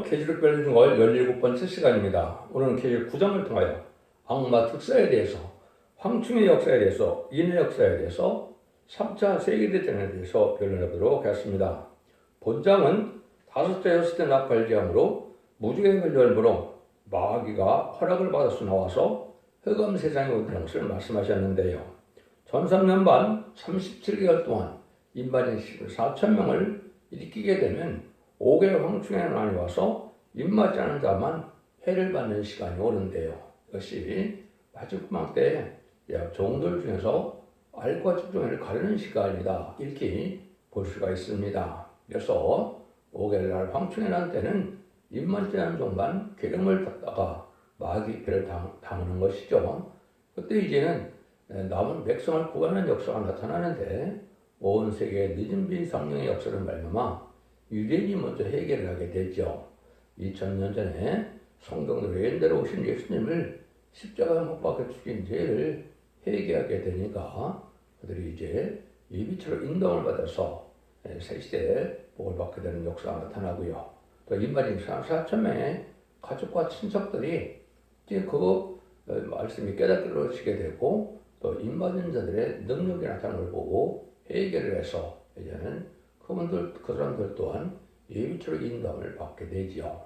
계시록 별중월 17번째 시간입니다. 오늘은 계시록 9장을 통하여 악마 특사에 대해서, 황충의 역사에 대해서, 인의 역사에 대해서, 3차 세계대전에 대해서 변론해보도록 하겠습니다. 본장은 5대 6대 나팔지향으로 무지개 걸려물로 마귀가 허락을 받아서 나와서 흑암 세상에 온다는 것을 말씀하셨는데요. 전 3년 반 37개월 동안 인반인 14,000명을 일으키게 되면 5개의 황충의 난이 와서 입맞지 않은 자만 해를 받는 시간이 오는데요. 이것이 마지막 때의 종들 중에서 알과 집중을 가르는 시간이다, 이렇게 볼 수가 있습니다. 그래서 5개월 날 황충의 난 때는 입맞지 않은 종만 괴름을 받다가 마귀 배를 당하는 것이죠. 그때 이제는 남은 백성을 구하는 역사가 나타나는데 온 세계의 늦은 비 성령의 역사를 말미암아 유대인이 먼저 해결을 하게 되죠. 2000년 전에 성경으로 예언대로 오신 예수님을 십자가에 못 박혀 죽인 죄를 회개하게 되니까 그들이 이제 예비처럼 인도를 받아서 새 시대에 복을 받게 되는 역사가 나타나고요. 또 인간인 4,000명의 가족과 친척들이 이제 그 말씀이 깨닫게 되고 또 인받은 자들의 능력이 나타나는 걸 보고 회개를 해서 이제는 그 사람들 또한 예비처럼 인도함을 받게 되지요.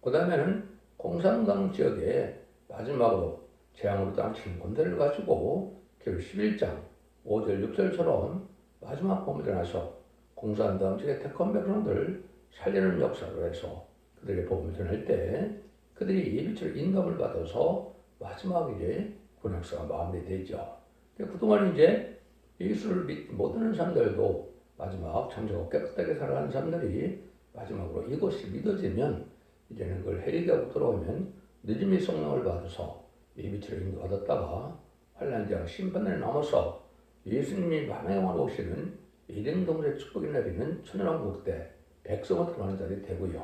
그 다음에는 공산당 지역에 마지막으로 재앙으로 당치는 군대를 가지고 계시록 11장 5절 6절처럼 마지막 범위에 나서 공산당 지역의 택한 백성들을 살리는 역사로 해서 그들의 복음을 전할 때 그들이 예비처럼 인도함을 받아서 마지막 이제 군역사가 마무리되죠. 그동안 이제 예수를 믿지 못하는 사람들도 마지막 창조가 깨끗하게 살아가는 사람들이 마지막으로 이것이 믿어지면 이제는 그걸 회개하고 들어오면 늦음이 성령을 받아서 예비처럼 인도받았다가 환난장 심판을 넘어서 예수님이 만왕의 왕으로 오시는 에덴 동산의 축복이 내리는 천연왕국 때 백성을 들어가는 자리 되고요.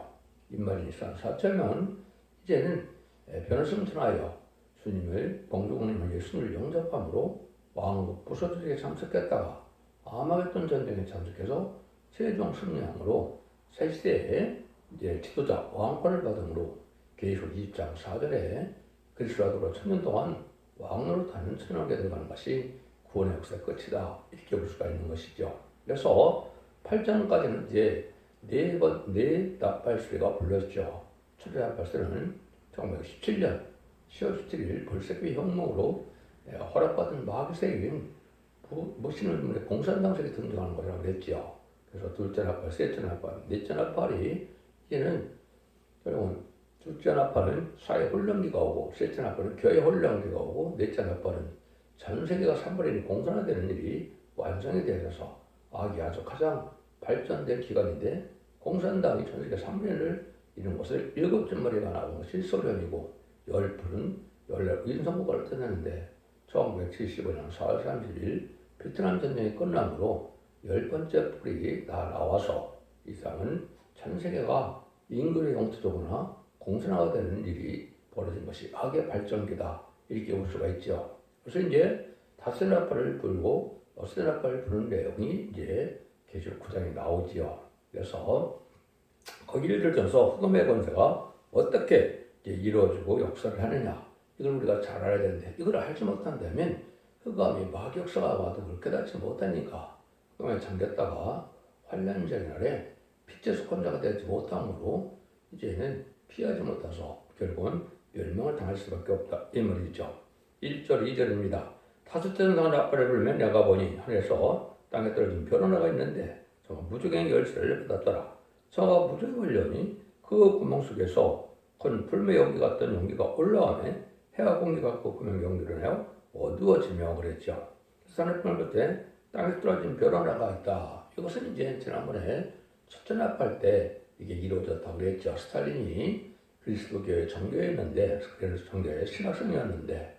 인간이 4,000명은 이제는 변화성을 통하여 주님을 봉주국님을 예수님을 영접함으로 왕국 부서지게 참석했다가 아마겟돈 전쟁에 참석해서 최종 승리함으로 새 시대에 이제 지도자 왕권을 받음으로 계시록 20장 4절에 그리스도로 1000년 동안 왕으로 타는 천왕에 들어가는 것이 구원의 역사의 끝이다, 이렇게 볼 수가 있는 것이죠. 그래서 8장까지는 이제 네 나팔수레가 불렸죠. 첫째 나팔수레는 1917년 10월 17일 벌새끼 혁명으로 허락받은 마귀세계인 무신론의 공산당색이 등장하는 거라고 그랬죠. 그래서 둘째 나팔, 셋째 나팔, 넷째 나팔이 이제는 결국은 둘째 나팔은 사회 혼란기가 오고, 셋째 나팔은 교회 혼란기가 오고, 넷째 나팔은 전 세계가 3분의 1이 공산화되는 일이 완성이 되어서 악이 아주 가장 발전된 기간인데 공산당이 전 세계 3분의 1을 이룬 것을 7점머리가 나온 것이 소련이고 10불은 인성국가를 떠났는데 1975년 4월 30일 베트남 전쟁이 끝남으로 10번째 불이 다 나와서 이상은 전 세계가 인근의 영토적으로나 공산화가 되는 일이 벌어진 것이 악의 발전기다, 이렇게 볼 수가 있죠. 그래서 이제 다섯 나팔을 불고 여섯 나팔을 부는 내용이 이제 계시록 9장에 나오지요. 그래서 거기를 들어서 흑암의 권세가 어떻게 이루어지고 역사를 하느냐, 이걸 우리가 잘 알아야 되는데 이걸 알지 못한다면 흑암이 마귀 역사가 와도 그걸 깨닫지 못하니까 흑암에 잠겼다가 환난적인 날에 빛의 속한 자가 되지 못함으로 이제는 피하지 못해서 결국은 멸망을 당할 수밖에 없다, 이 말이죠. 1절 2절입니다. 다섯째 나팔을 불면 내가 보니 하늘에서 땅에 떨어진 별 하나가 있는데 저가 무적의 열쇠를 받았더라. 저가 무적의 걸려니 그 구멍 속에서 큰 불매 연기 같던 연기가 올라오며 해와 공기가 그 구멍 연기를 내어 어두워지며 그랬죠. 산업을 때 땅에 떨어진 별 하나가 있다. 이것은 이제 지난번에 첫째 나팔 때 이게 이루어졌다고 그랬죠. 스탈린이 그리스도교의 정교였는데, 그래서 정교의 신학생이었는데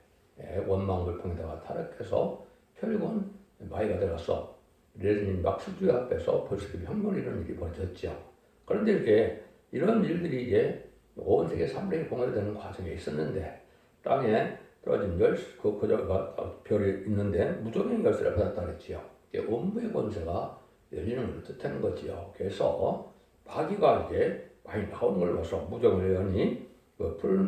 원망불평에다가 타락해서 결국은 마이가 들어서 레닌 막스주의 앞에서 벌써기 혁명을 이루는 일이 벌어졌죠. 그런데 이렇게 이런 일들이 이제 온 세계 3분의 1 공유되는 과정에 있었는데 땅에 떨어진 별이 있는데 무적의 열쇠를 받았다 그랬지요. 음부의 권세가 열리는 걸 뜻하는 거지요. 그래서 마귀가 이제 많이 나오는 걸 봐서 무정을 의원이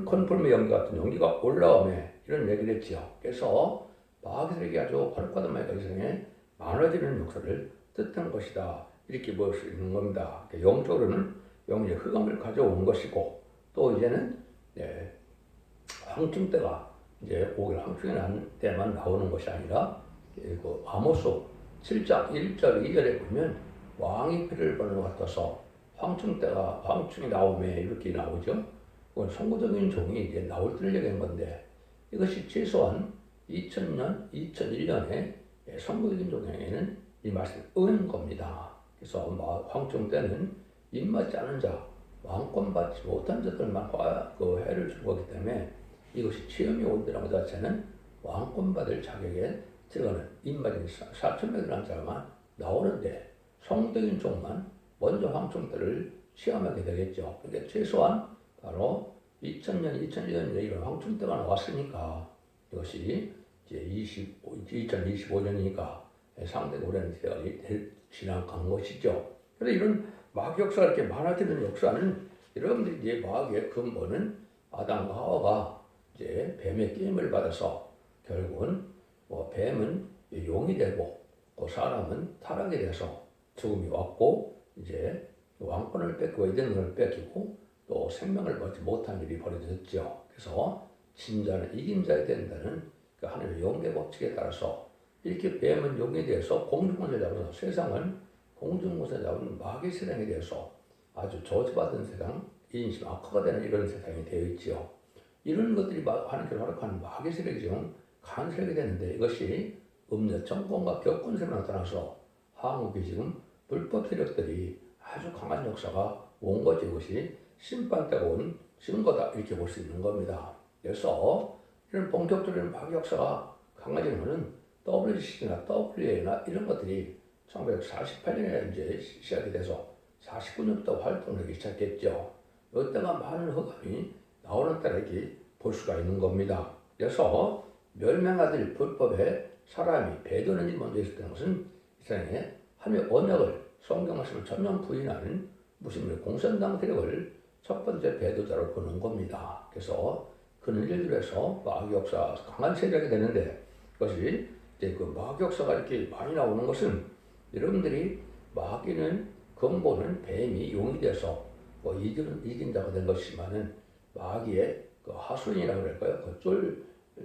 콘풀미 연기 같은 연기가 올라오며 이런 얘기를 했지요. 그래서 마귀 세력이 아주 활발하던 마귀가 이상에 많아지는 역사를 뜻하는 것이다. 이렇게 볼 수 있는 겁니다. 영적으로는 영의 흑암을 가져온 것이고 또 이제는 황충 때가 이제 5일 황충이 난 때만 나오는 것이 아니라 그 아모스 7장 1절 2절에 보면 왕이 피를 보는 것 같아서 황충이 나오며 이렇게 나오죠. 그건 선구적인 종이 이제 나올 때를 얘기한 건데 이것이 최소한 2000년, 2001년에 선구적인 종에는 이 말씀을 은 겁니다. 그래서 황충 때는 입맞지 않은 자, 왕권 받지 못한 자들만 해를 준 거기 때문에 이것이 시험이 온다는 것 자체는 왕권 받을 자격에 들어가는 입맞은 4,000명이라는 자만 나오는데 성적인 종만 먼저 황충 때를 시험하게 되겠죠. 그러니까 최소한 바로 2000년, 2001년에 이런 황충 때가 나왔으니까 이것이 이제 2025년이니까 상당히 오랜 세월이 지나간 것이죠. 그래서 이런 마귀 역사가 이렇게 많아지는 역사는 여러분들이 이제 마귀의 근본은 아담과 하와가 이제 뱀의 게임을 받아서 결국은 뱀은 용이 되고 사람은 타락이 돼서 죽음이 왔고 이제 왕권을 뺏고 이런 걸 뺏기고 또 생명을 얻지 못한 일이 벌어졌죠. 그래서 진자는 이긴 자가 된다는 그 하나님의 영계 법칙에 따라서 이렇게 뱀은 용에 대해서 공중권세 잡아서 세상은 공중권세 잡은 마귀 세상에 대해서 아주 저주받은 세상, 인심 악화가 되는 이런 세상이 되어 있지요. 이런 것들이 하나님께서 허락하는 마귀 세력이 지금 강한 세력이 되는데 이것이 음녀 정권과 격군세로 나타나서 한국이 지금 불법 세력들이 아주 강한 역사가 온 거지. 이것이 심판 때가 온 증거다 이렇게 볼 수 있는 겁니다. 그래서 이런 본격적인 마귀 역사가 강해지는 것은 WCC나 WA나 이런 것들이 1948년에 이제 시작이 돼서 49년부터 활동하기 시작했죠. 이때가 많은 흑암이 나오는 때라 이렇게 볼 수가 있는 겁니다. 그래서 멸망하될 불법에 사람이 배도는 일이 먼저 있었다는 것은 이 세상에 하나님의 언약을 성경 말씀을 전면 부인하는 무슬림의 공산당 세력을 첫 번째 배도자로 보는 겁니다. 그래서 그런 일들로 해서 마귀 역사 강한 세력이 되는데 그것이 이제 그 마귀 역사가 이렇게 많이 나오는 것은 여러분들이 마귀는 근본은 뱀이 용이 돼서 이긴 자가 된 것이지만은 마귀의 그 하수인이라고 그럴까요? 그 쫄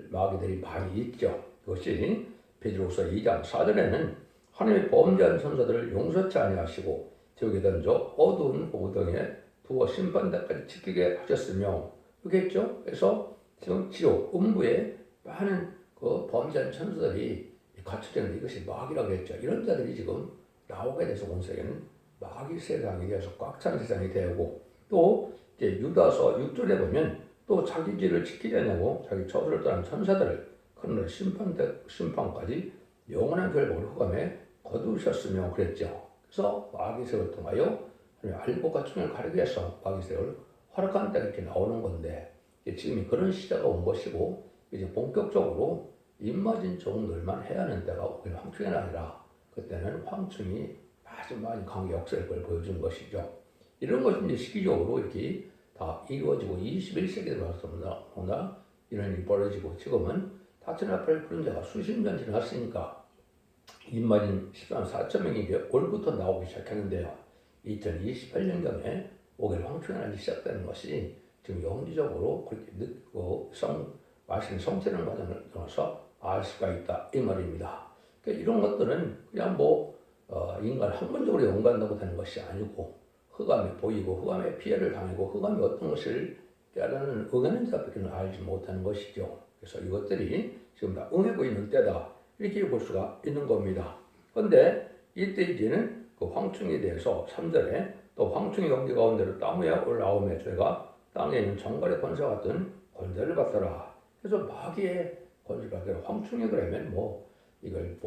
마귀들이 많이 있죠. 그것이 베드로후서 2장 4절에는 하나님의 범죄한 선사들을 용서치 아니하시고 지옥에 던져 어두운 고등에 두어 심판대까지 지키게 하셨으며 그게 있죠. 그래서 지금 지옥 음부에 많은 그 범죄한 천사들이 갇혀져 있는데 이것이 마귀라고 했죠. 이런 자들이 지금 나오게 돼서 온 세계는 마귀 세상이 되어서 꽉 찬 세상이 되고 또 이제 유다서 6절에 보면 또 자기 길을 지키지 않냐고 자기 처소를 떠난 천사들을 그런 심판까지 영원한 결국을 흑암에 거두셨으며 그랬죠. 그래서 마귀 세력을 통하여 알고 가충을 가리기 위해서 마귀 세력을 허락한 때가 이렇게 나오는 건데 지금 그런 시대가 온 것이고 이제 본격적으로 입맞은 종들만 해야 하는 때가 오히려 황충이 아니라 그때는 황충이 아주 많이 강하게 역사의 걸 보여준 것이죠. 이런 것이 이제 시기적으로 이렇게 다 이루어지고 21세기에 들어왔습니다. 이런 일이 벌어지고 지금은 다천 앞을 부른 자가 수십 년 지났으니까 입맞은 14만 4천 명이 이제 올부터 나오기 시작했는데요. 2028년경에 5일 황충이 나기 시작되는 것이 지금 영지적으로 그렇게 늦고 말씀 성취하는 과정을 통해서 알 수가 있다 이 말입니다. 그러니까 이런 것들은 그냥 인간 학문적으로 연구한다고 되는 것이 아니고 흑암이 보이고 흑암의 피해를 당하고 흑암이 어떤 것을 깨달는 응하는 자밖에 알지 못하는 것이죠. 그래서 이것들이 지금 다 응하고 있는 때다 이렇게 볼 수가 있는 겁니다. 그런데 이때 이제는 그 황충에 대해서 3절에 또 황충의 경계 가운데로 땅 위에 올라오며 죄가 땅에 있는 정갈의 권세 같은 권세를 받더라. 그래서 마귀의 권세를 받더라. 황충이 그러면 이걸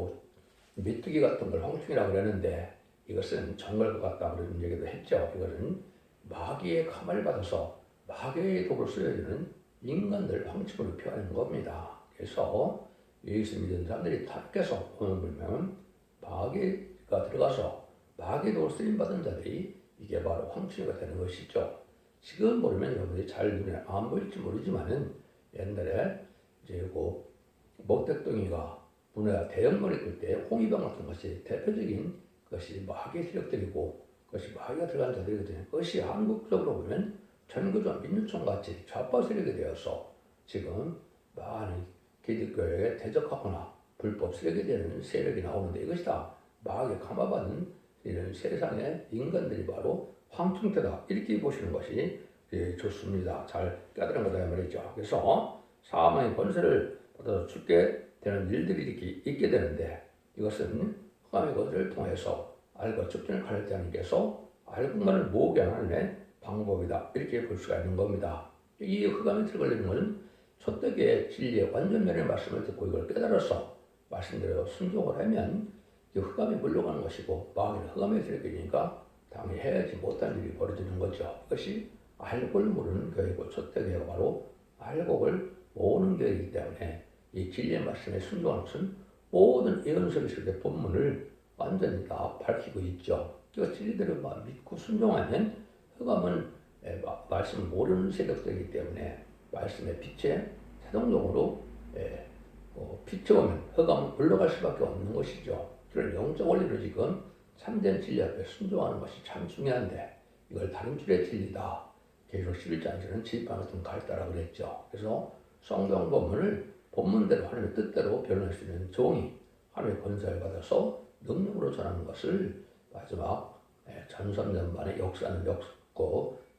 메뚜기 같은 걸 황충이라고 그러는데 이것은 정갈과 같다 그런 얘기도 했죠. 이거는 마귀의 감을 받아서 마귀의 독을 쓰여주는 인간들 황충으로 표현하는 겁니다. 그래서 예수 믿는 사람들이 타락해서 오늘 보면 마귀가 들어가서 마귀의 독을 쓰임받은 자들이 이게 바로 황충이가 되는 것이죠. 지금 보면 여러분들이 잘 눈에 안 보일지 모르지만은 옛날에 이제 그 목택동이가 문화 대형물이 끌 때 홍위병 같은 것이 대표적인 것이 마귀의 세력들이고 그것이 마귀가 들어간 자들이거든요. 그것이 한국적으로 보면 전교조 민주총 같이 좌파 세력이 되어서 지금 많은 기독교에 대적하거나 불법 세력이 되는 세력이 나오는데 이것이 다 마귀에 감화받는 이런 세상의 인간들이 바로 황충태다 이렇게 보시는 것이 좋습니다. 잘 깨달은 거다 말이죠. 그래서 사망의 권세를 받아서 죽게 되는 일들이 이렇게 있게 되는데 이것은 흑암의 것을 통해서 알과 적진을 가릴 때 하나님께서 알고만을 모으게 하는 방법이다 이렇게 볼 수가 있는 겁니다. 이 흑암에 들어가려는 것은 첫대기의 진리의 완전면의 말씀을 듣고 이걸 깨달아서 말씀대로 순종을 하면 이 흑암에 물러가는 것이고 마귀는 흑암에 들어가니까 당연히 해야지 못한 일이 벌어지는 거죠. 이것이 알곡을 모르는 교회고 첫대교회가 바로 알곡을 모으는 교회이기 때문에 이 진리의 말씀에 순종하는 것은 모든 예언서의 본문을 완전히 다 밝히고 있죠. 그 진리대로 믿고 순종하면 흑암은 말씀을 모르는 세력들이기 때문에 말씀의 빛에 자동적으로 비춰오면 흑암은 올라갈 수밖에 없는 것이죠. 그런 영적 원리로 지금 참된 진리 앞에 순종하는 것이 참 중요한데 이걸 다른 줄의 진리다. 계시록 11장에서는 지팡이 같은 갈다라고 그랬죠. 그래서 성경 본문을 본문대로 하나님의 뜻대로 변할 수 있는 종이 하나님의 권세를 받아서 능력으로 전하는 것을 마지막 1300년 만의 역사는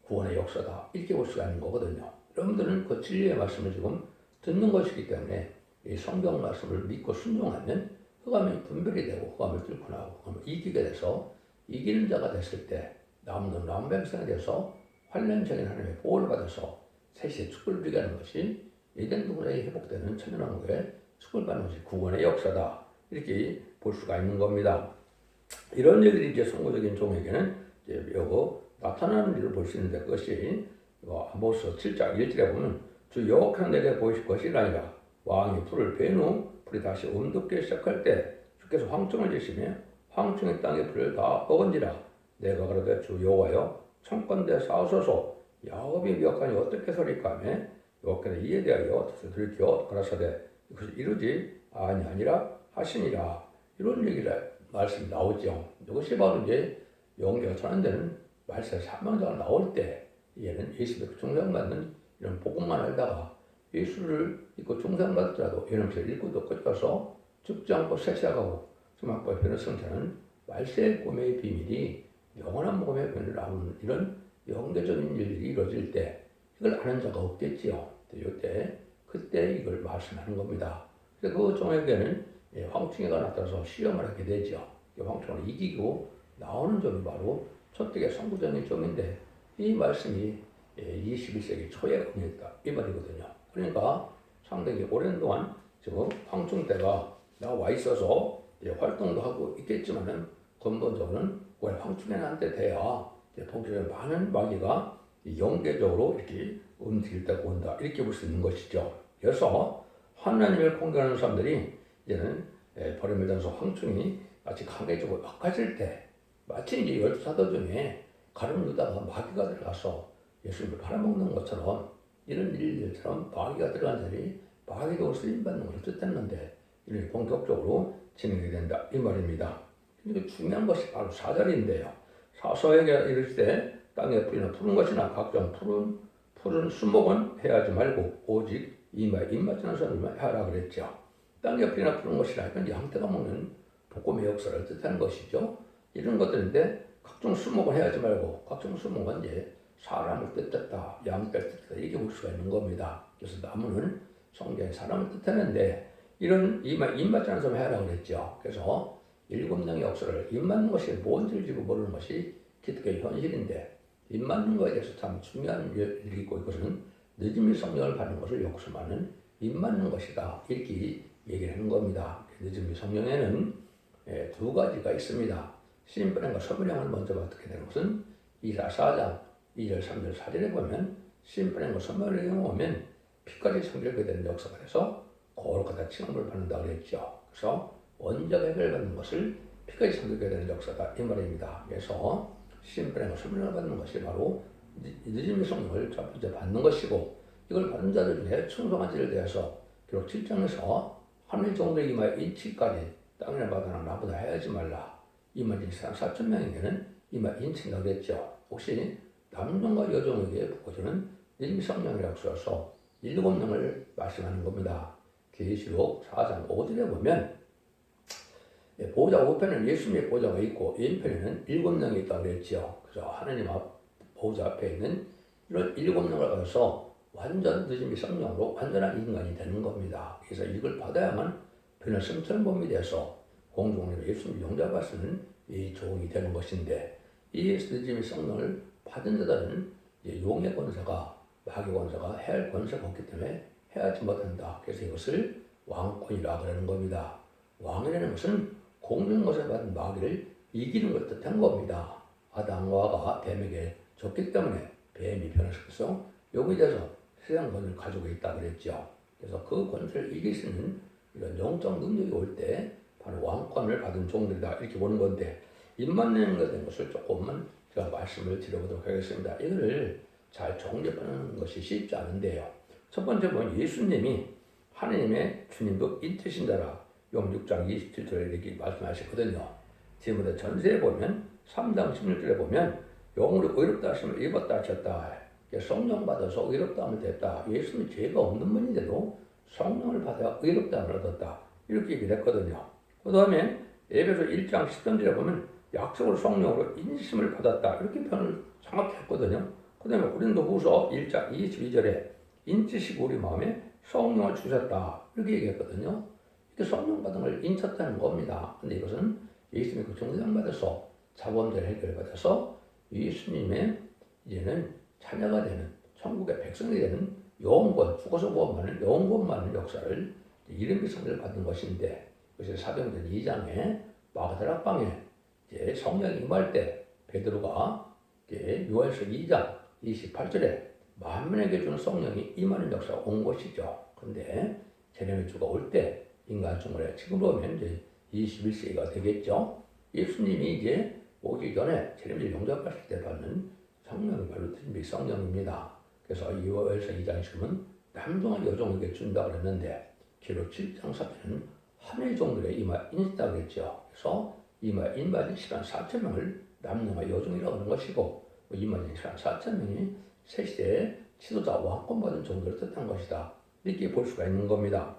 구원의 역사다 이렇게 볼 수가 있는 거거든요. 여러분들은 그 진리의 말씀을 지금 듣는 것이기 때문에 이 성경 말씀을 믿고 순종하면 흑암이 분별이 되고 흑암을 뚫고 나오고 흑암을 이기게 돼서 이기는 자가 됐을 때 남는 남백성이 돼서 환란적인 하나님의 보호를 받아서 셋이 축을 누리게 하는 것이 에덴 동산에 회복되는 천연왕국의 축을 받는 것이 구원의 역사다 이렇게 볼 수가 있는 겁니다. 이런 일들이 이제 선구적인 종에게는 이제 여거 나타나는 일을 볼 수 있는데 그것이 아모스 7장 1절에 보면 주 여호와께서 내게 보이실 것이라니라 왕이 풀을 베인 후 풀이 다시 움돋기 시작할 때 주께서 황충을 지시며 황충의 땅에 풀을 다 꺾은지라 내가 그러되 주 여호와여 청건대 싸우소서 야곱이 미혹하니 어떻게 서리까 하며 여호와께서 이에 대하여 뜻을 들켜 가라사대 이것이 이루지 아니라 하시니라 이런 얘기를 말씀이 나오죠. 이것이 바로 이제 영계가 전환되는 말세 사망자가 나올 때 얘는 예수의 중생받는 이런 복음만 알다가 예수를 믿고 중생받더라도 예언서를 읽고도 끝까서 죽지 않고 세시하고 수막과 변호성자는 말세의 꿈의 비밀이 영원한 복음의 변을 나오는 이런 영계적인 일들이 이루어질 때 이걸 아는 자가 없겠지요. 그때 이걸 말씀하는 겁니다. 그래서 그 종에게는 황충이가 나타나서 시험을 하게 되죠. 황충을 이기고 나오는 점이 바로 첫대의 선구적인 점인데 이 말씀이 21세기 초에 응했다 이 말이거든요. 그러니까 상당히 오랜 동안 지금 황충 때가 나와 있어서 활동도 하고 있겠지만은 근본적으로는 왜 황충애한테 돼야 복잡한 많은 마귀가 영계적으로 이렇게 움직일 때가 온다 이렇게 볼 수 있는 것이죠. 그래서 하나님을 공경하는 사람들이 이제는 버림을 황충이 마치 강해지고 약해질 때 마치 이제 12사도 중에 가룟 유다가 마귀가 들어가서 예수님을 팔아먹는 것처럼 이런 일들처럼 마귀가 들어간 자리 마귀가 쓰임받는 것을 뜻했는데 이렇게 본격적으로 진행이 된다 이 말입니다. 근데 중요한 것이 바로 사절인데요. 사서에게 이를 때 땅에 뿌리나 푸른 것이나 각종 푸른 수목은 해하지 말고 오직 이마에 입맞추는 사람만 하라 그랬죠. 땅에 뿌리나 푸른 것이라 이건 양떼가 먹는 복음의 역사를 뜻하는 것이죠. 이런 것들인데 각종 수목은 해하지 말고 각종 수목은 이제 사람을 뜻했다, 양떼를 뜻했다 이렇게 볼 수가 있는 겁니다. 그래서 나무는 성경에 사람을 뜻하는데 이런 입맞추는 사람 해라 그랬죠. 그래서 7명의 역사를 입맞는 것이 뭔지를 지금 모르는 것이 기독교의 현실인데 입맞는 것에 대해서 참 중요한 일이 있고 이것은 늦음이 성령을 받는 것을 역수하는 입맞는 것이다 이렇게 얘기를 하는 겁니다. 늦음이 성령에는 두 가지가 있습니다. 신분행과 서문행을 먼저 어떻게 되는 것은 이사 4장 2절 3절 4절에 보면 신분행과 서문행을 오면 피까지 성결하게 되는 역사가 돼서 거룩하다 칭함을 받는다 그랬죠. 그래서 원자가 해결받는 것을 피까지 성결하게 되는 역사다 이 말입니다. 그래서 심플한 설명을 받는 것이 바로 늦음의 성령을 첫 번째 받는 것이고, 이걸 받은 자들 중에 충성한 자를 대해서 기록 7장에서 하늘 정도의 이마에 인치까지 땅이나 바다나 나보다 해하지 말라. 이마에 4,000명에게는 이마 인친다고 그랬죠. 혹시 남종과 여종에게 부어주는 늦음의 성령이라고 써서 7명을 말씀하는 겁니다. 계시록 4장 5절에 보면 보호자 우편에는 예수님의 보호자가 있고 왼편에는 7명이 있다고 그랬죠. 그래서 하나님 보호자 앞에 있는 이런 7명을 가서 완전 늦음의 성령으로 완전한 인간이 되는 겁니다. 그래서 이걸 받아야만 변화 성천범이 돼서 공중으로 예수님 용접할 수 있는 이 종이 되는 것인데, 이 늦음의 성령을 받은 자들은 용의 권세가, 마귀 권세가 해할 권세가 없기 때문에 해하지 못한다. 그래서 이것을 왕권이라 그러는 겁니다. 왕이라는 것은 공중 것을 받은 마귀를 이기는 걸 뜻한 겁니다. 아담과 하와가 뱀에게 졌기 때문에 뱀이 변화시켜서 여기에 대해서 세상 권을 가지고 있다 그랬죠. 그래서 그 권세를 이길 수 있는 이런 영적 능력이 올 때 바로 왕권을 받은 종들이다 이렇게 보는 건데, 입만 된 것을 조금만 제가 말씀을 드려보도록 하겠습니다. 이거를 잘 정립하는 것이 쉽지 않은데요. 첫 번째 보면 예수님이 하나님의 주님도 인치신 자라 용 6장 27절에 이렇게 말씀하셨거든요. 지금부터 전세에 보면 3장 16절에 보면 영으로 의롭다 하심을 입었다 하셨다. 성령 받아서 의롭다 하면 됐다. 예수님이 죄가 없는 분인데도 성령을 받아 의롭다 함을 얻었다. 이렇게 얘기를 했거든요. 그 다음에 에베소 1장 10절에 보면 약속으로 성령으로 인심을 받았다. 이렇게 표현을 정확히 했거든요. 그 다음에 고린도후서 1장 22절에 인치시고 우리 마음에 성령을 주셨다. 이렇게 얘기했거든요. 이렇게 성령 받은 걸 인쳤다는 겁니다. 근데 이것은 예수님이 그 정령 받아서 자본들 해결받아서 예수님의 이제는 자녀가 되는 천국의 백성이 되는 영원, 죽어서 구원받는 영원 받는 역사를 이름의 성령을 받는 것인데, 그래서 사도행전 2장에 마가다락 방에 이제 성령이 임할 때 베드로가 요한서 2장 28절에 만민에게 주는 성령이 임하는 역사가 온 것이죠. 그런데 재림의 주가 올 때 인간 생활에 지금 보면 이제 21세기가 되겠죠. 예수님이 이제 오기 전에 재림을 용접하실 때 받는 성령이 바로 준비 성령입니다. 그래서 요한서 2장 지금은 남종과 여종에게 준다고 그랬는데, 기록 7장 4절에는 하늘 종들의 이마 인치다 그랬죠. 그래서 이마 인받은 시간 4,000명을 남녀와 여종이라고 하는 것이고, 이마진 시간 4,000명이 새 시대의 지도자 왕권 받은 종들을 뜻한 것이다. 이렇게 볼 수가 있는 겁니다.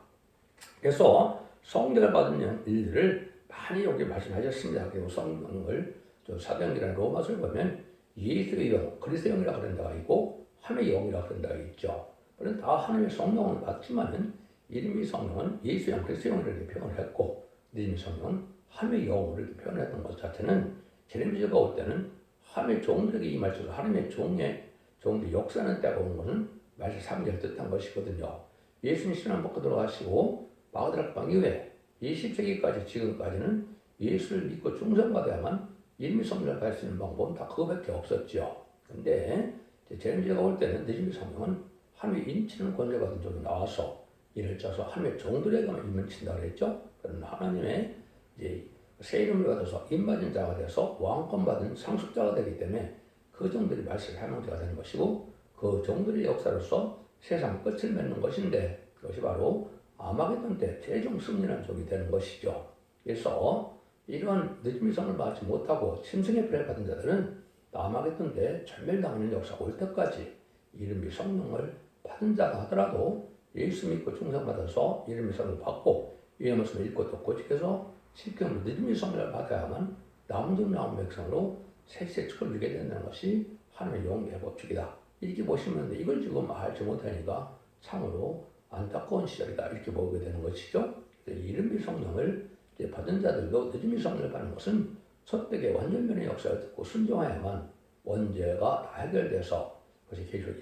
그래서 성령을 받은 일들을 많이 여기 말씀하셨습니다. 그리고 성령을 사도행전이라는 로마서를 보면 예수의 영, 그리스도의 영이라고 그런 데가 있고 하나님의 영이라고 그런 데가 있죠. 물론 다 하나님의 성령을 받지만은 이름의 성령은 예수의 영, 그리스도의 영을 이렇게 표현을 했고, 이름의 성령은 하나님의 영을 이렇게 표현했던 것 자체는 재림주가 올 때는 하나님의 종들에게 임할 줄 하나님의 종들의 역사하는 때가 온 것은 말씀 3절을 뜻한 것이거든요. 예수님 신앙 먹고 들어가시고 마가다락 방 이후에 20세기까지 지금까지는 예수를 믿고 충성받아야만 이름의 성령을 받을 수 있는 방법은 다 그거밖에 없었죠. 근데 재림주가 올 때는 늦음의 성령은 하나님의 인치는 권세 받은 종이 나와서 이를 짜서 하나님의 종들에게만 임명친다 그랬죠. 그런 하나님의 이제 새 이름을 받아서 임받은 자가 돼서 왕권 받은 상속자가 되기 때문에 그 종들이 말씀의 해명자가 되는 것이고, 그 종들의 역사로서 세상 끝을 맺는 것인데, 그것이 바로 아마게돈 때 최종 승리라는 종이 되는 것이죠. 그래서 이러한 늦음의 성을 받지 못하고 침승의 피를 받은 자들은 아마게돈 때 전멸당하는 역사가 올 때까지 이름의 성령을 받은 자가 하더라도 예수 믿고 충성받아서 이름의 성을 받고 위의 말씀을 읽고 또 고집해서 실경으로 늦음의 성령을 받아야만 남중 나온 백성으로 새시의 축을 누리게 된다는 것이 하나님의 용의 법칙이다. 이렇게 보시면 이걸 지금 알지 못하니까 참으로 안타까운 시절이다. 이렇게 보게 되는 것이죠. 이름의 성령을 받은 자들도 늦음의 성령을 받는 것은 첫백의 완전면의 역사를 듣고 순종해야만 원죄가 다 해결돼서, 그것이 계시록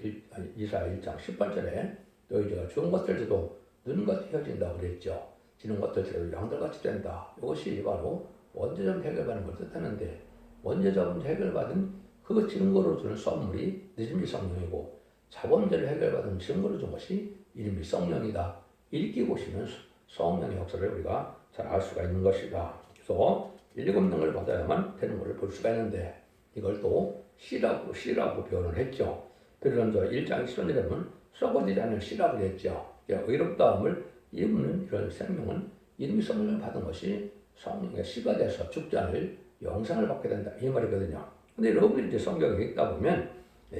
이사야 1장 18절에 너희 죄가 죽은 것들도 눈같이 헤어진다고 그랬죠. 지는 것들도 양들같이 된다. 이것이 바로 원죄적 해결받는 걸 뜻하는데, 원죄적 해결받은 그 증거로 주는 선물이 늦음의 성령이고, 자본죄를 해결받은 증거로 준 것이 이름의 성령이다. 이렇게 보시면 성령의 역사를 우리가 잘 알 수가 있는 것이다. 그래서 7명을 받아야만 되는 것을 볼 수가 있는데, 이걸 또 씨라고 표현을 했죠. 베드로전서 1장 10절에 보면 썩어지지 않을 씨라고 했죠. 의롭다함을 입는 이런 생명은 이름이 성령을 받은 것이 성령의 씨가 돼서 죽지 않을 영생을 받게 된다 이 말이거든요. 근데 여러분들이 이제 성경에 읽다 보면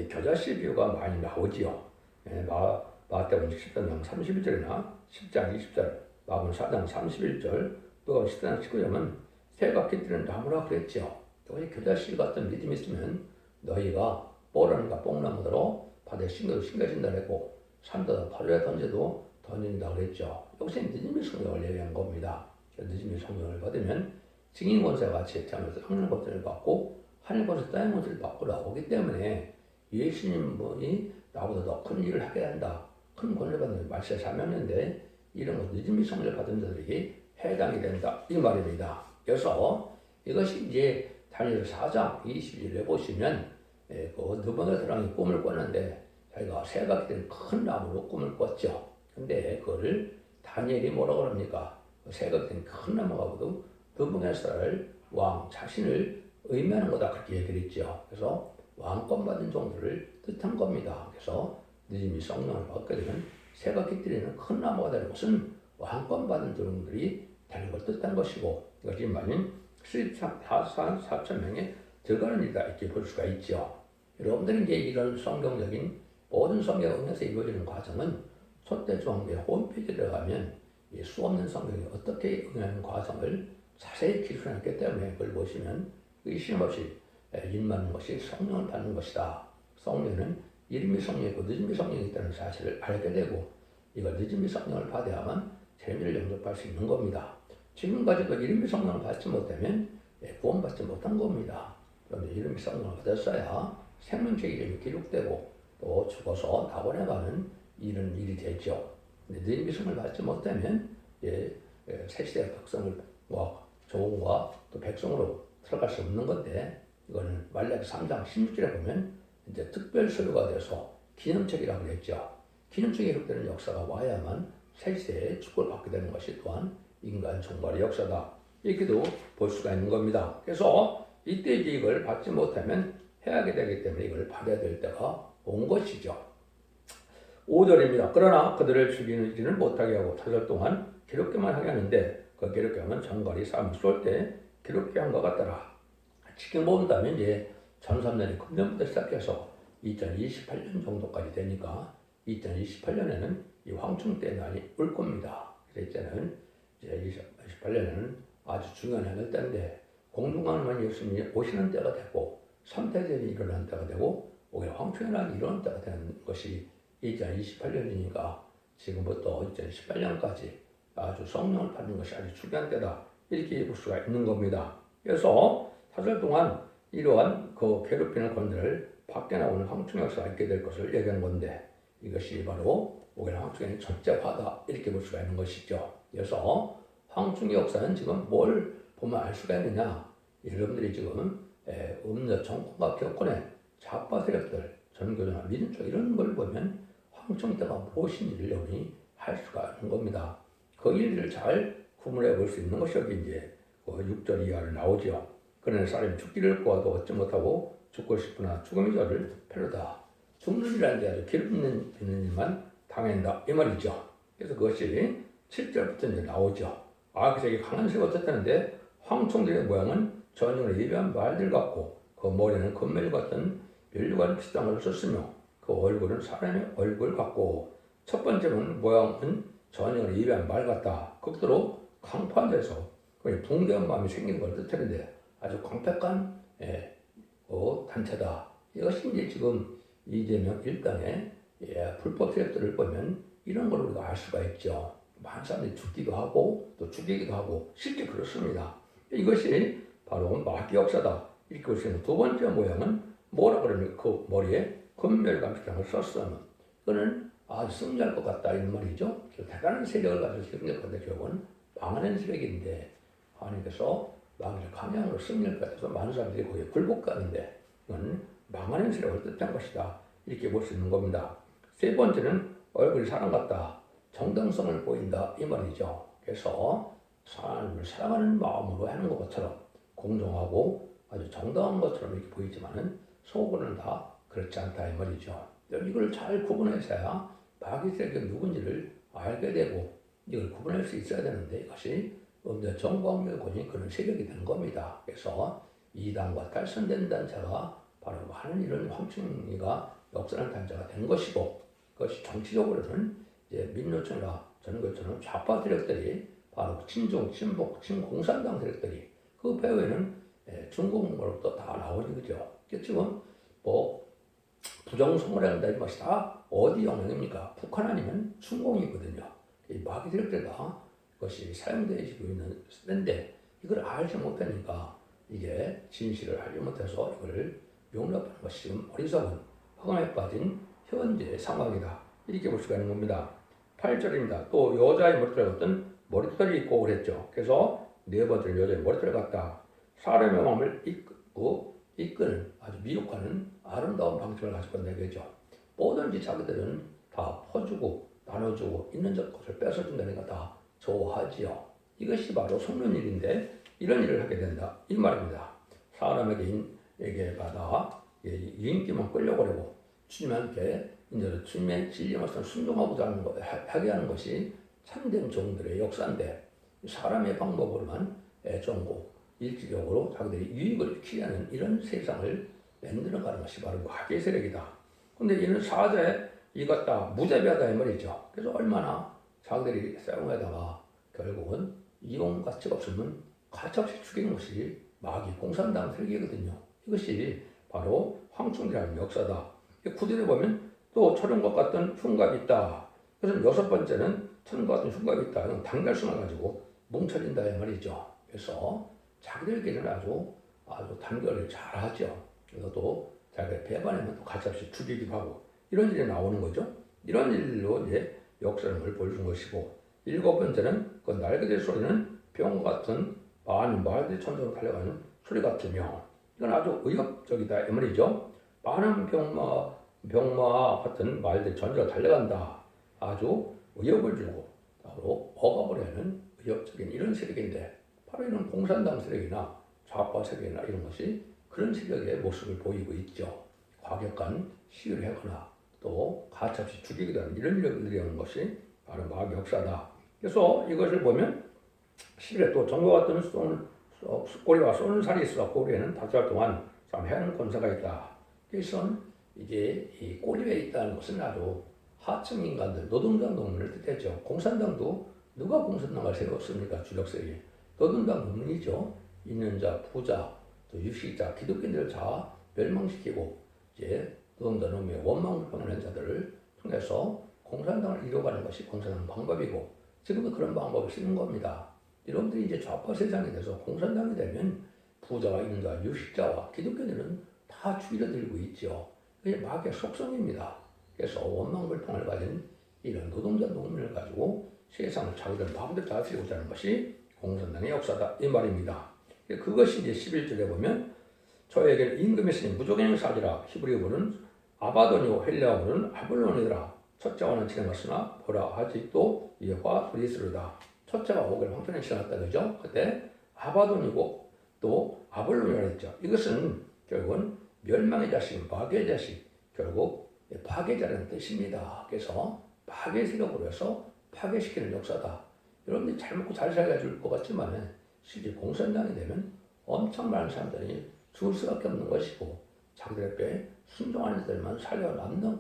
겨자씨 비유가 많이 나오지요. 마태복음 10장 31절이나 10장 20절, 마가복음 4장 31절, 또 10장 19절은 새가 깃드는 나무라 그랬죠. 여기 겨자씨 같은 믿음이 있으면 너희가 뽀라니까 뽕나무대로 바다에 심겨진다 그랬고 산도 바로에 던져도 던진다 그랬죠. 여기서 늦음이 성령을 예외한 겁니다. 늦음이 성령을 받으면 증인 권세가 같이 태어나서 하늘 권세를 받고 하늘 권세 땅의 권세를 받고 나오기 때문에 예수님 분이 나보다 더 큰 일을 하게 한다. 큰 권세 받는 말세 사명인데 이런 것 늦음이 성령을 받은 자들에게 해당이 된다. 이 말입니다. 그래서 이것이 이제 다니엘 4장 22절에 보시면 그 느부갓네살이 꿈을 꿨는데 자기가 새가 된 큰 나무로 꿈을 꿨죠. 근데 그거를 다니엘이 뭐라고 그럽니까? 새가 된 큰 나무가 모두 느부갓네살 왕 자신을 의미하는 거다 그렇게 얘기를 했죠. 그래서 왕권 받은 종들을 뜻한 겁니다. 그래서 늦음이 성령을 받게 되면 새가 깃들이는 큰 나무가 되는 것은 왕권 받은 종들이 되는 걸 뜻한 것이고 이것이 만인 14,400명에 들어가는 일이다 이렇게 볼 수가 있죠. 여러분들이 이제 이런 성경적인 모든 성경 응해서 이루어지는 과정은 초대중앙교회 홈페이지에 들어가면 수 없는 성경이 어떻게 응하는 과정을 자세히 기술했기 때문에 그걸 보시면 의심 없이 임하는 것이 성령을 받는 것이다. 성령은 이름이 성령이고 늦음이 성령이 있다는 사실을 알게 되고 이거 늦음이 성령을 받아야만 재미를 영접할 수 있는 겁니다. 지금까지 그 이름이 성령을 받지 못하면 구원받지 못한 겁니다. 그런데 이름이 성령을 받았어야 생명책 이름이 기록되고 또 죽어서 낙원에 가는 이런 일이 되죠. 근데 이름이 성령을 받지 못하면 새시대 백성을 종과 또 백성으로 들어갈 수 없는 건데 이거는 말라기 3장 16절에 보면 이제 특별 서류가 돼서 기념책이라고 했죠. 기념책에 기록되는 역사가 와야만 새시대에 축복을 받게 되는 것이 또한 인간 종말의 역사다. 이렇게도 볼 수가 있는 겁니다. 그래서 이때 이제 이걸 받지 못하면 해하게 되기 때문에 이걸 받아야 될 때가 온 것이죠. 5절입니다. 그러나 그들을 죽이지는 못하게 하고 4절 동안 괴롭게만 하게 하는데 그 괴롭게 하면 정갈이 싸움을 쏠 때 괴롭게 한 것 같더라. 지금 본다면 이제 2003년에 금년부터 시작해서 2028년 정도까지 되니까 2028년에는 이 황충 때 날이 올 겁니다. 그랬잖아요. 이제 2028년에는 아주 중요한 해일 때인데 공중하나님 예수님이 오시는 때가 되고 선태전이 일어나는 때가 되고 오히려 황충의 날이 일어나는 때가 되는 것이 2028년이니까 지금부터 2018년까지 아주 성령을 받는 것이 아주 중요한 때다. 이렇게 볼 수가 있는 겁니다. 그래서 4절 동안 이러한 그 괴롭히는 권세를 밖에 나오는 황충의 역사가 있게 될 것을 얘기한 건데 이것이 바로 오히려 황충의 전제화다. 이렇게 볼 수가 있는 것이죠. 그래서 황충의 역사는 지금 뭘 보면 알 수가 있느냐. 여러분들이 지금 음료 정권과 교권의 좌파 세력들, 전교조나 민주주의 이런 걸 보면 황충 때가 무엇인지를 여러분이 할 수가 있는 겁니다. 그 일들을 잘 구분해 볼 수 있는 것이 여기 이제 6절 이하로 나오죠. 그러나 사람이 죽기를 구하도 얻지 못하고 죽고 싶으나 죽음이 저를 패르다. 죽는 일이라는 게 아주 괴롭는 일만 당한다. 이 말이죠. 그래서 그것이 7절부터 이제 나오죠. 그래서 이게 강한 새가 어떻다는데 황충들의 모양은 전형으로 예비한 말들 같고 그 머리는 금멜 같은 멸류관 비슷한 걸 썼으며 그 얼굴은 사람의 얼굴 같고 첫 번째 모양은 전형으로 예비한 말 같다. 극도로 강포한 데서 붕대한 마음이 생기는 걸 뜻하는데 아주 광택한 단체다. 이것이 이제 지금 이재명 일당의 불법 세력들을 보면 이런 걸 우리가 알 수가 있죠. 많은 사람들이 죽기도 하고 또 죽이기도 하고 실제 그렇습니다. 이것이 바로 마귀 역사다. 이렇게 볼 수 있는 두 번째 모양은 뭐라 그러면 그 머리에 금멸감식장을 썼으면 그거는 아주 승리할 것 같다 이런 말이죠. 대단한 세력을 가지고 승리할 건데 결국은 망하는 세력인데 하나님께서 마귀를 강양으로 승리할 것 같아서 많은 사람들이 거기에 굴복하는데 이건 망하는 세력을 뜻한 것이다. 이렇게 볼 수 있는 겁니다. 세 번째는 얼굴이 사람 같다. 정당성을 보인다 이 말이죠. 그래서 사람을 사랑하는 마음으로 하는 것처럼 공정하고 아주 정당한 것처럼 이렇게 보이지만은 속으로는 다 그렇지 않다 이 말이죠. 이걸 잘 구분해서야 마귀 세력이 누군지를 알게 되고 이걸 구분할 수 있어야 되는데 이것이 정광묘군이 그런 세력이 된 겁니다. 그래서 이단과 탈선된 단체가 바로 많은 이런 황충이가 역사하는 단체가 된 것이고 그것이 정치적으로는 이제 민노총이나 전것처럼 좌파 세력들이 바로 친중, 친북, 친공산당 세력들이 그 배후에는 중국으로부터 다 나오니 그죠. 지금 뭐 부정선거를 한다는 것이 다 어디 영향입니까? 북한 아니면 중공이거든요. 이 마귀 세력들과 그것이 사용되고 있는 데인데 이걸 알지 못하니까 이게 진실을 알지 못해서 이걸 용납하는 것이 지금 어리석은 허감에 빠진 현재 상황이다. 이렇게 볼 수가 있는 겁니다. 8절입니다. 또 여자의 머리털 같은 머리털이 있고 그랬죠. 그래서 네 번째는 여자의 머리털 같다. 사람의 마음을 이끄는 아주 미혹하는 아름다운 방식을 가지고 있는 얘기죠. 뭐든지 자기들은 다 퍼주고 나눠주고 있는 것을 뺏어준다는 거 다 좋아하지요. 이것이 바로 속는 일인데 이런 일을 하게 된다. 이 말입니다. 사람에게 받아 인기만 끌려고려고 주님한테 이제 주님의 진리만 순종하고자 하는 것, 하게 하는 것이 참된 종들의 역사인데 사람의 방법으로만 애정고 일시적으로 자기들이 유익을 취하는 이런 세상을 만들어가는 것이 바로 마귀의 세력이다. 근데 이는 사자에 이것 다 무자비하다 이 말이죠. 그래서 얼마나 자기들이 사용하다가 결국은 이용 가치가 없으면 가차없이 죽이는 것이 마귀 공산당 세력이거든요. 이것이 바로 황충이라는 역사다. 구절에 보면 또 철음과 같은 흉갑이 있다. 그래서 여섯 번째는 철음과 같은 흉갑이 있다. 이건 단결성을 가지고 뭉쳐진다 이 말이죠. 그래서 자기들끼리는 아주 단결을 잘 하죠. 그래서 또 자기가 배반하면 또 가차없이 죽이기도 하고 이런 일이 나오는 거죠. 이런 일로 이제 역사를 보여준 것이고 일곱 번째는 그 날개들 소리는 병과 같은 많은 말들이 천천히 달려가는 소리 같으며 이건 아주 의협적이다 이 말이죠. 많은 병마 같은 말들이 전주가 달려간다. 아주 의협을 주고 바로 억압을 하는 의협적인 이런 세력인데 바로 이런 공산당 세력이나 좌파 세력이나 이런 것이 그런 세력의 모습을 보이고 있죠. 과격한 시위를 하거나 또 가차없이 죽이기도 하는 이런 일들이 하는 것이 바로 마귀 역사다. 그래서 이것을 보면 10일에 또 정과 같은 꼬리와 쏘는 살이 있어 꼬리에는 5달 동안 해하는 권세가 있다. 그래서 이제 이 꼬리에 있다는 것은 아주 하층 인간들, 노동당 농민을 뜻했죠. 공산당도 누가 공산당을 세웠습니까? 주력 세력이 노동당 농민이죠. 있는 자, 부자, 또 유식자, 기독교인들을 다 멸망시키고 이제 노동자 농민의 원망불평하는 자들을 통해서 공산당을 이뤄가는 것이 공산당 방법이고 지금도 그런 방법을 쓰는 겁니다. 여러분들이 이제 좌파 세상에 대해서 공산당이 되면 부자와 있는 자, 유식자와 기독교인들은 다 죽이려 들고 있죠. 그게 마귀의 속성입니다. 그래서 원망불평을 가진 이런 노동자 농민을 가지고 세상을 자기들 마음대로 다스리고자 하는 것이 공산당의 역사다 이 말입니다. 그것이 이제 11절에 보면 저에게는 임금이 있으니 무조건 행사하리라. 히브리어로는 아바돈이고 헬라어로는 아볼론이더라. 첫째와는 지나갔으나 보라 아직도 이와 브리스르다. 첫째가 오길 황천에 지나갔다 그죠? 그때 아바돈이고 또 아볼론이라고 했죠. 이것은 결국은 멸망의 자식, 마귀의 자식, 결국 파괴자라는 뜻입니다. 그래서 파괴 세력으로 해서 파괴시키는 역사다. 여러분들이 잘 먹고 잘 살게 해줄 것 같지만 실제 공산당이 되면 엄청 많은 사람들이 죽을 수밖에 없는 것이고 자기들에게 순종하는 자들만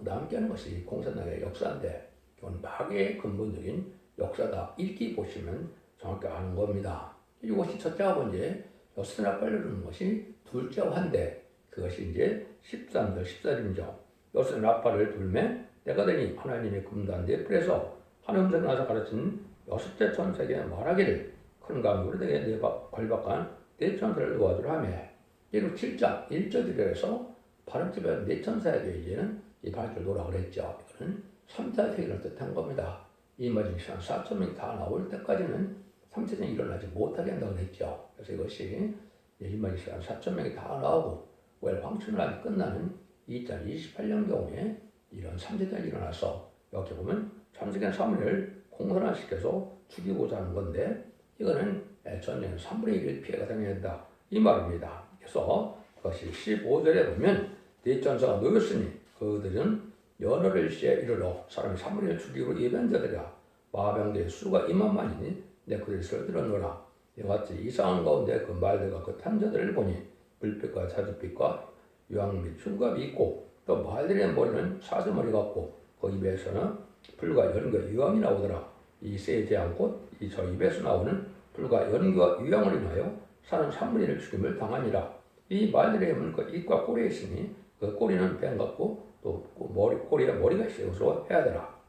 남게 하는 것이 공산당의 역사인데 이건 마귀의 근본적인 역사다. 읽기 보시면 정확히 아는 겁니다. 이것이 첫째와 번째 여섯이나 빨려드는 것이 둘째와 한데 그것이 이제 13절 14절이죠. 여섯 나팔을 불매 때가 되니 하나님의 금단대 풀에서 하늘음성이 나서 가르친 여섯째 천사에게 말하기를 큰 강물에 대해 걸박한 네 천사를 도와주라 하며 그리고 7장 1절에서 바람집에 네 천사에게 이제는 이 발길을 놓으라고 그랬죠. 이거는 3차 세계를 뜻한 겁니다. 이 맞은 시간 4천 명이 다 나올 때까지는 3차 세계가 일어나지 못하게 한다고 그랬죠. 그래서 이것이 이 맞은 시간 4천 명이 다 나오고 왜 황춘란이 끝나는 2028년 경우에 이런 3차 세계가 일어나서 여기 보면 참석한 사무엘을 공산화시켜서 죽이고자 하는 건데 이거는 전쟁 3분의 1을 피해가 당해야 된다. 이 말입니다. 그래서 그것이 15절에 보면 네 천사가 놓였으니 그들은 여러 일시에 이르러 사람이 3분의 1 죽이고 이변 자들이라 마병대의 수가 2만만이니 내 그들을 들었노라. 이와 같이 이상한 가운데 그 말들과 그 탄자들을 보니 불빛과 자주빛과 유황 및 흉갑이 있고 또 말들의 머리는 사슴머리 같고 그 입에서는 불과 연기와 유황이 나오더라. 이 세지 않고 이 저 입에서 나오는 불과 연기와 유황을 인하여 사람 3분의 1을 죽임을 당하니라. 이 말들의 힘은 그 입과 꼬리에 있으니 그 꼬리는 뱀 같고 또 꼬리에 머리가 있어요. 그래서 해야 되라.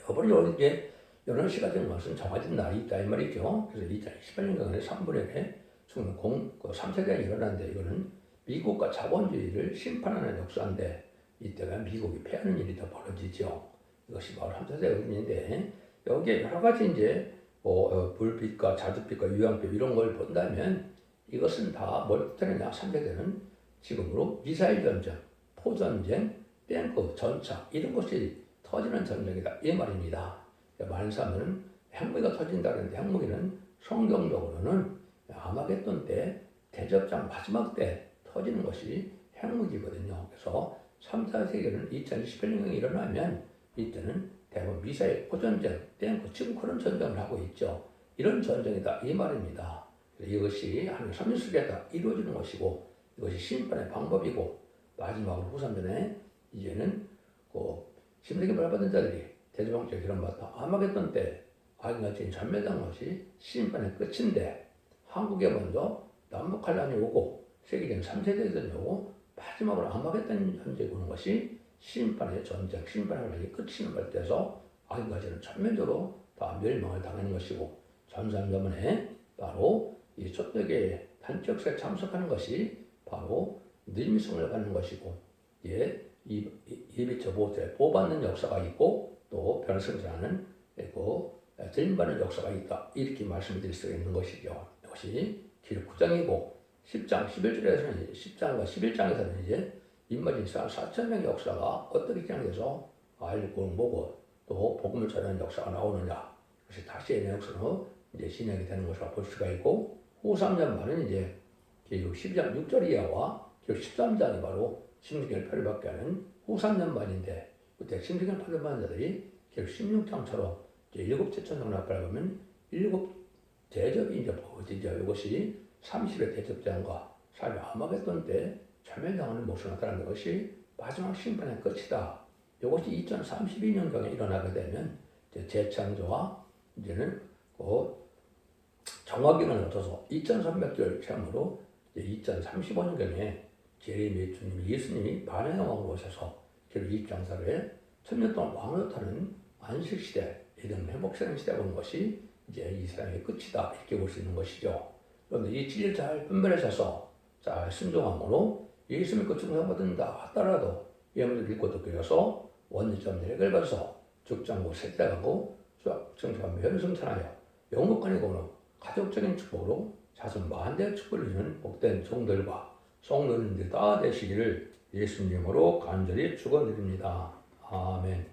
여러분이 이제 여러 시가 된 것은 정해진 날이 있다 이 말이죠. 그래서 2018년경에 3분의 1에 죽는 3세대가 일어났는데 이거는 미국과 자본주의를 심판하는 역사인데 이때가 미국이 패하는 일이 더 벌어지죠. 이것이 바로 3세대 의미인데 여기에 여러 가지 이제 불빛과 자주빛과 유황빛 이런 걸 본다면 이것은 다 뭘 뜻하느냐. 3세대는 지금으로 미사일 전쟁, 포전쟁, 탱크, 전차 이런 것이 터지는 전쟁이다 이 말입니다. 많은 사람들은 핵무기가 터진다는데 핵무기는 성경적으로는 아마겟돈 때 대접장 마지막 때 터지는 것이 핵무기거든요. 그래서 3, 4세기는 2018년에 일어나면 이때는 대부분 미사일, 포전쟁, 탱크 지금 그런 전쟁을 하고 있죠. 이런 전쟁이다 이 말입니다. 이것이 하나님 3일속에다 이루어지는 것이고 이것이 심판의 방법이고 마지막으로 후삼전에 이제는 심리기 벌받은 자들이 대제방주의 기름 받다 아마겟돈 때 악인같이 전멸당한 것이 심판의 끝인데 한국에 먼저 남북한란이 오고 세계적인 3세대전이 오고 마지막으로 아마겟돈 전쟁이 오는 것이 심판의 전쟁, 심판의 혼란이 끝이는 걸 때서 악인까지는 전면적으로 다 멸망을 당하는 것이고 전산자문에 바로 이 첫벽에 단적사에 참석하는 것이 바로 능미성을 받는 것이고 예비처 보호자에 보호받는 역사가 있고 또 변성자는 들림받는 역사가 있다 이렇게 말씀드릴 수가 있는 것이죠. 이것이 기록 9장이고 10장 11절에서는 10장과 11장에서는 이제 인마진 4,000명의 역사가 어떻게 진행돼서 알고 뭐고 또 복음을 전하는 역사가 나오느냐. 그래서 다시 이 역사는 이제 진행이 되는 것을 볼 수가 있고 후 3년 말은 이제 기록 12장 6절 이하와 기록 13장이 바로 심리경을 표를 하는 후 3년 만인데 그때 심리경 표를 받는 자들이 기록 16장처럼 이제 7째 천성을 앞을 보면 7 대접이 이제 벌어지죠. 이것이 30의 대접장과 사회 아마겟돈 때 참여당하는 모습을 나타나는 것이 마지막 심판의 끝이다. 이것이 2032년경에 일어나게 되면 이제 재창조와 이제는 정화기간을 거쳐서 2300개월 체험으로 이제 2035년경에 제레미 주님이 예수님이 반의 왕으로 오셔서 기록 20장사를 1000년 동안 왕을 타는 안식시대, 이런 회복시대 시대가 오는 것이 이제 이 세상의 끝이다 이렇게 볼 수 있는 것이죠. 그런데 이 진리를 잘 분별하셔서 잘 순종함으로 예수 믿고 충성받는다 하더라도 예물을 믿고 듣고 여서 원리점 내력을 받아서 죽장고 세대하고 정성하며 현승천하여 영국간이고는 가족적인 축복으로 자손 만대의 축복을 주는 복된 종들과 성도님들 다 되시기를 예수님으로 간절히 축원드립니다. 아멘.